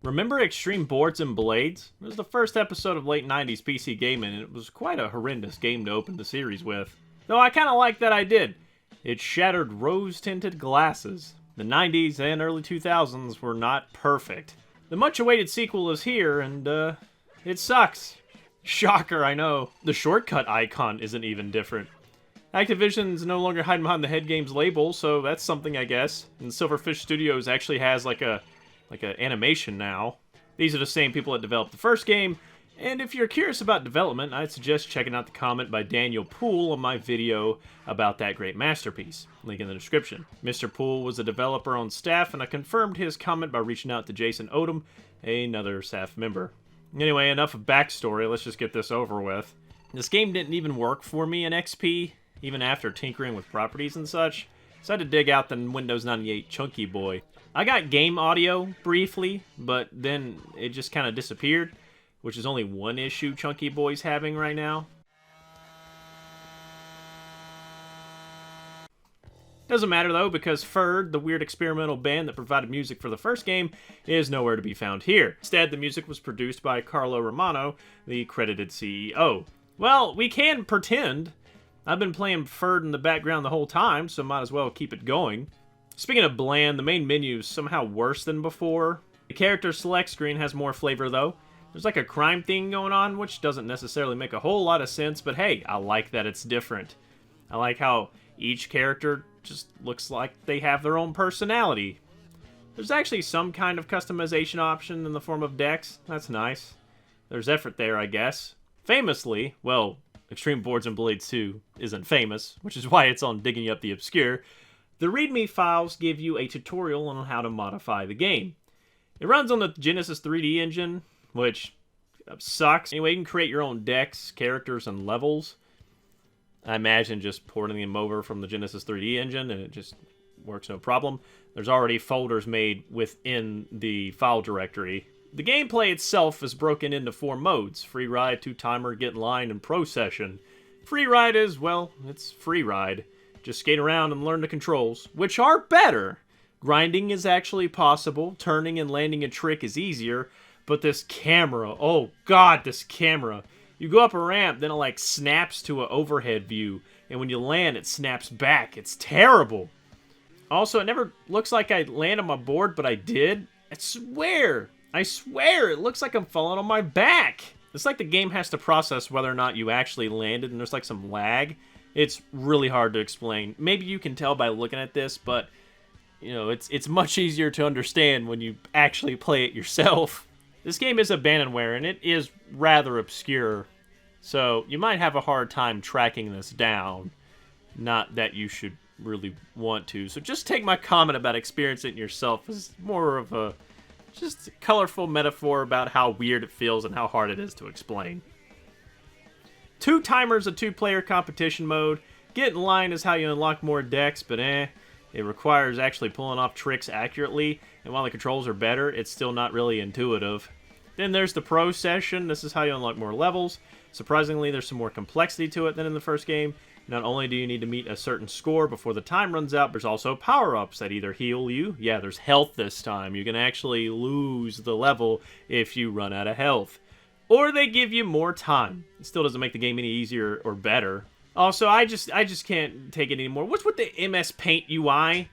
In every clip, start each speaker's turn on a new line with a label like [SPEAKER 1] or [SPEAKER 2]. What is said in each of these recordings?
[SPEAKER 1] Remember Extreme Boards and Blades? It was the first episode of late 90s PC gaming, and it was quite a horrendous game to open the series with. Though I kinda like that I did. It shattered rose-tinted glasses. The 90s and early 2000s were not perfect. The much-awaited sequel is here, and, it sucks. Shocker, I know. The shortcut icon isn't even different. Activision's no longer hiding behind the Head Games label, so that's something, I guess. And Silverfish Studios actually has like a animation now. These are the same people that developed the first game, and if you're curious about development, I'd suggest checking out the comment by Daniel Poole on my video about that great masterpiece. Link in the description. Mr. Poole was a developer on staff, and I confirmed his comment by reaching out to Jason Odom, another staff member. Anyway, enough of backstory, let's just get this over with. This game didn't even work for me in XP, even after tinkering with properties and such, so I had to dig out the Windows 98 Chunky Boy. I got game audio briefly, but then it just kind of disappeared, which is only one issue Chunky Boy's having right now. Doesn't matter though, because Ferd, the weird experimental band that provided music for the first game, is nowhere to be found here. Instead, the music was produced by Carlo Romano, the credited CEO. Well, we can pretend. I've been playing Ferd in the background the whole time, so might as well keep it going. Speaking of bland, the main menu is somehow worse than before. The character select screen has more flavor though. There's like a crime thing going on, which doesn't necessarily make a whole lot of sense, but hey, I like that it's different. I like how each character just looks like they have their own personality. There's actually some kind of customization option in the form of decks. That's nice. There's effort there, I guess. Famously, well, Extreme Boards and Blades 2 isn't famous, which is why it's on Digging Up the Obscure. The README files give you a tutorial on how to modify the game. It runs on the Genesis 3D engine, which sucks. Anyway, you can create your own decks, characters, and levels. I imagine just porting them over from the Genesis 3D engine, and it just works no problem. There's already folders made within the file directory. The gameplay itself is broken into 4 modes: free ride, 2-timer, get in line, and pro session. Free ride is, well, it's free ride. Just skate around and learn the controls, which are better. Grinding is actually possible, turning and landing a trick is easier, but this camera, oh god, this camera. You go up a ramp, then it like snaps to an overhead view, and when you land, it snaps back. It's terrible. Also, it never looks like I land on my board, but I did. I swear, it looks like I'm falling on my back. It's like the game has to process whether or not you actually landed, and there's like some lag. It's really hard to explain. Maybe you can tell by looking at this, but you know, it's much easier to understand when you actually play it yourself. This game is abandonware, and it is rather obscure, so you might have a hard time tracking this down. Not that you should really want to. So just take my comment about experiencing it yourself as more of a just colorful metaphor about how weird it feels and how hard it is to explain. 2-timer is a 2-player competition mode. Get in line is how you unlock more decks, but it requires actually pulling off tricks accurately, and while the controls are better, it's still not really intuitive. Then there's the pro session. This is how you unlock more levels. Surprisingly, there's some more complexity to it than in the first game. Not only do you need to meet a certain score before the time runs out, there's also power-ups that either heal you. Yeah, there's health this time. You can actually lose the level if you run out of health. Or they give you more time. It still doesn't make the game any easier or better. Also, I just can't take it anymore. What's with the MS Paint UI?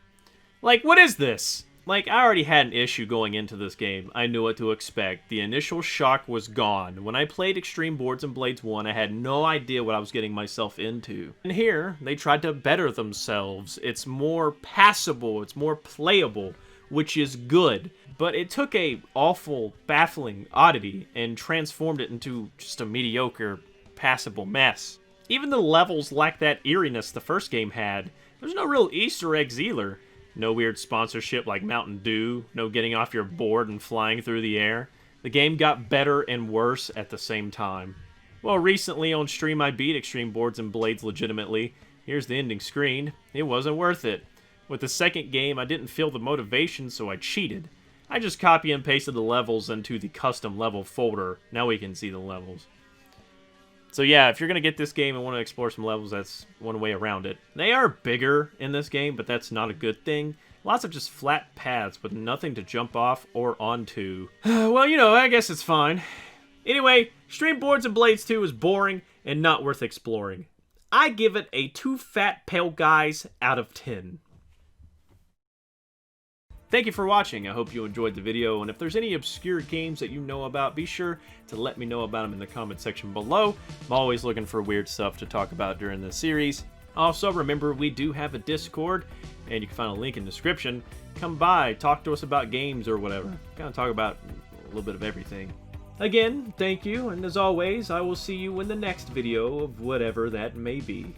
[SPEAKER 1] Like, what is this? Like, I already had an issue going into this game. I knew what to expect. The initial shock was gone. When I played Extreme Boards and Blades 1, I had no idea what I was getting myself into. And here, they tried to better themselves. It's more passable, it's more playable, which is good. But it took a awful, baffling oddity and transformed it into just a mediocre, passable mess. Even the levels lack that eeriness the first game had. There's no real Easter eggs either. No weird sponsorship like Mountain Dew, no getting off your board and flying through the air. The game got better and worse at the same time. Well, recently on stream I beat Extreme Boards and Blades legitimately. Here's the ending screen. It wasn't worth it. With the second game, I didn't feel the motivation, so I cheated. I just copy and pasted the levels into the custom level folder. Now we can see the levels. So yeah, if you're going to get this game and want to explore some levels, that's one way around it. They are bigger in this game, but that's not a good thing. Lots of just flat paths with nothing to jump off or onto. Well, you know, I guess it's fine. Anyway, Stream Boards and Blades 2 is boring and not worth exploring. I give it a 2 fat pale guys out of 10. Thank you for watching. I hope you enjoyed the video, and if there's any obscure games that you know about, be sure to let me know about them in the comment section below. I'm always looking for weird stuff to talk about during this series. Also, remember, we do have a Discord, and you can find a link in the description. Come by, talk to us about games or whatever. Kind of talk about a little bit of everything. Again, thank you, and as always, I will see you in the next video of whatever that may be.